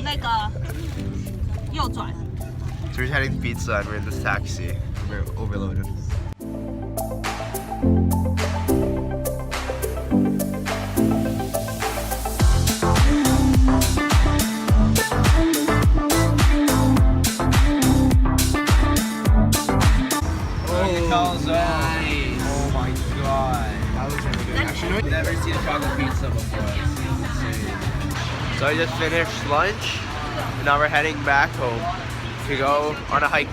那个右转。 So we're heading to pizza and we're in this taxi. We're overloaded. Nice. Oh my god. That was really good. Actually, I've never seen a chocolate pizza before. So I just finished lunch and now we're heading back home to go on a hike.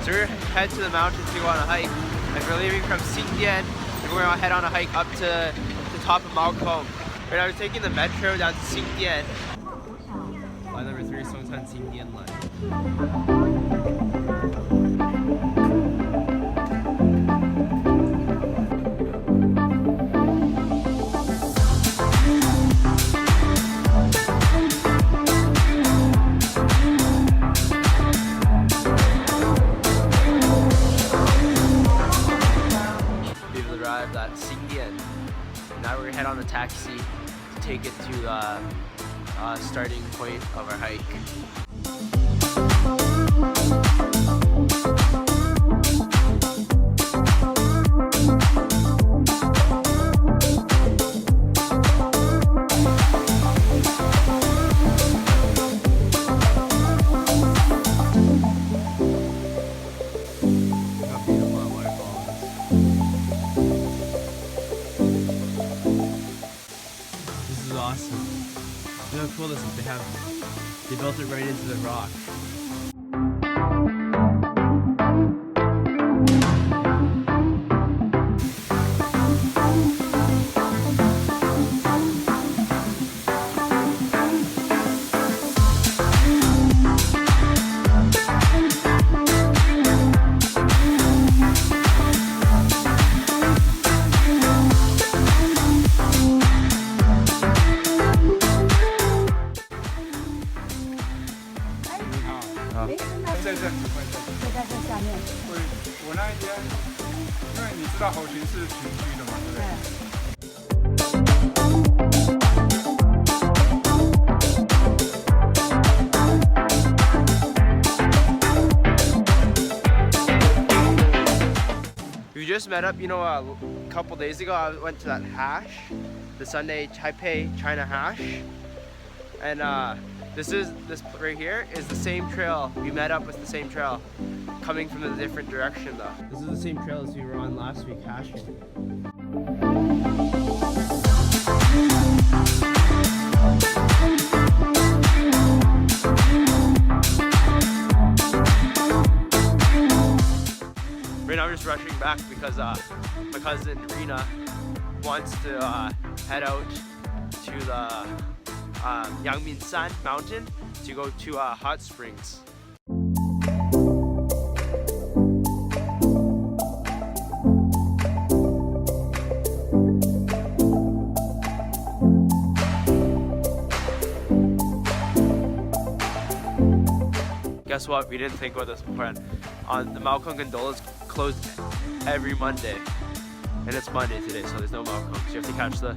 So we're head to the mountains to go on a hike. And we're leaving from Xindian and we're gonna head on a hike up to the top of Mount Kong. Right now we're taking the metro down to Xindian. Line number 3, Songtan Xindian line. We've arrived at Xindian. Now we're gonna head on a taxi to take it to the starting point of our hike. This is awesome. You know how cool this is? They built it right into the rock. We just met up, you know, a couple days ago. I went to that hash, the Sunday Taipei China hash, and this right here is the same trail. We met up with the same trail, coming from a different direction though. This is the same trail as we were on last week hashing. Right now we're just rushing back because my cousin Rena wants to head out to the Yangmingshan mountain to go to hot springs. Guess what? We didn't think about this beforehand. The Malcolm gondolas closed every Monday, and it's Monday today, so there's no Malcolm. So you have to catch the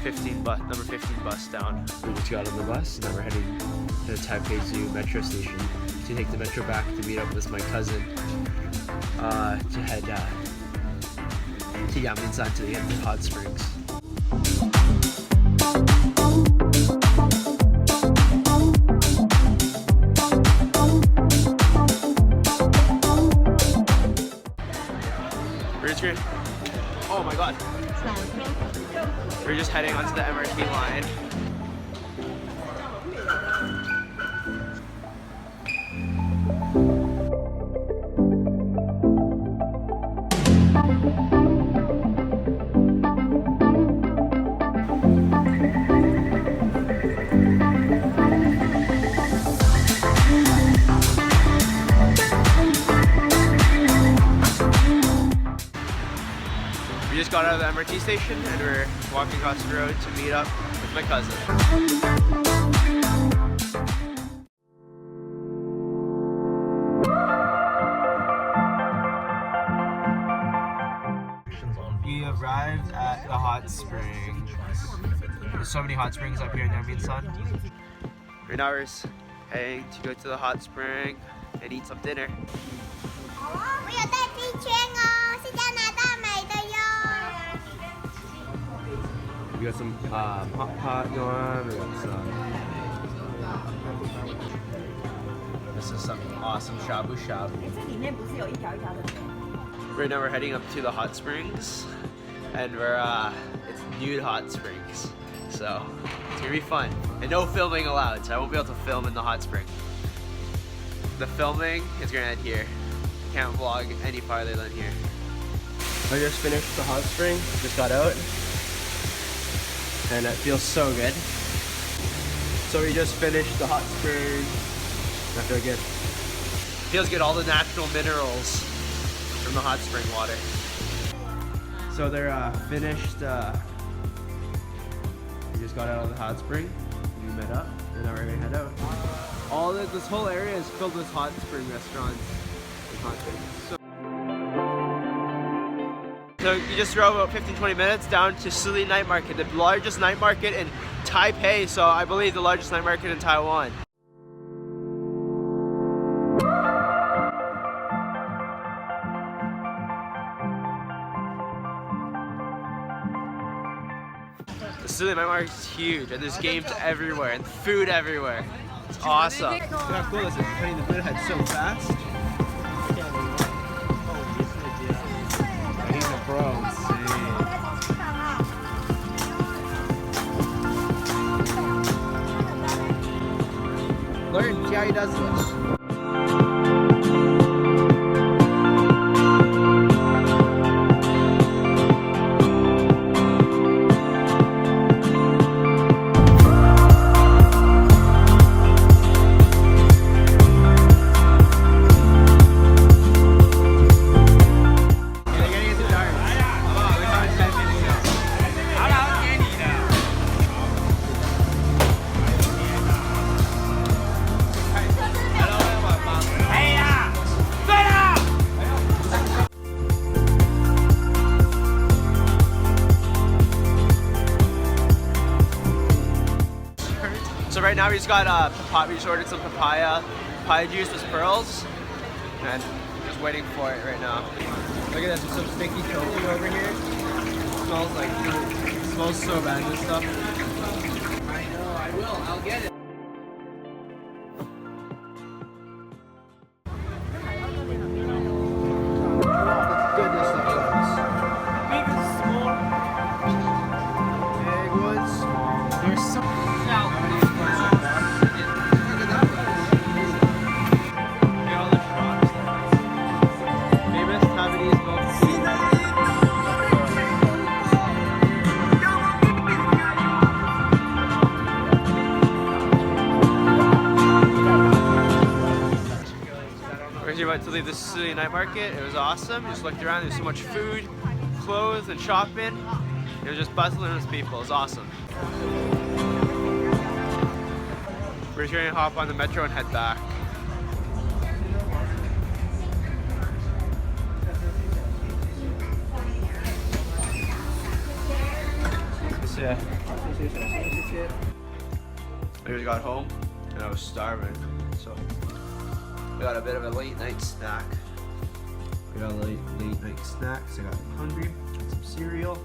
number 15 bus down. We just got on the bus, and now we're heading to the Taipei Zoo metro station to take the metro back to meet up with my cousin to head to Yangmingshan to get the hot springs. Oh my god. We're just heading onto the MRT line. We just got out of the MRT station and we're walking across the road to meet up with my cousin. springs. There's so many hot springs up here in Vincent. Right now we're heading to go to the hot spring and eat some dinner. We got some hot pot going. We got some. This is some awesome shabu shabu. Right now we're heading up to the hot springs, and it's nude hot springs, so it's gonna be fun. And no filming allowed, so I won't be able to film in the hot spring. The filming is gonna end here. Can't vlog any farther than here. I just finished the hot spring. Just got out. And it feels so good. So we just finished the hot spring. I feel good. Feels good, all the natural minerals from the hot spring water. So they're finished. We just got out of the hot spring. We met up, and now we're gonna head out. This whole area is filled with hot spring restaurants and hot springs. So you just drove about 15-20 minutes down to Xindian Night Market, the largest night market in Taipei, so I believe the largest night market in Taiwan. The Xindian Night Market is huge, and there's games everywhere and food everywhere. It's awesome. Look how cool this is, cutting the food ahead so fast. He's a pro. Learn, see how he does this. So right now we just got we just ordered some papaya juice with pearls, and just waiting for it right now. Look at this, there's some sticky tofu over here. It smells so bad, this stuff. I know, I will, I'll get it. Goodness, that looks. Big and small. Big ones, small. There's some. We went to leave the Xindian Night Market. It was awesome. We just looked around. There's so much food, clothes, and shopping. It was just bustling with people. It was awesome. We're just going to hop on the metro and head back. So yeah. I just got home and I was starving, so we got a bit of a late night snack. So I got hungry, got some cereal.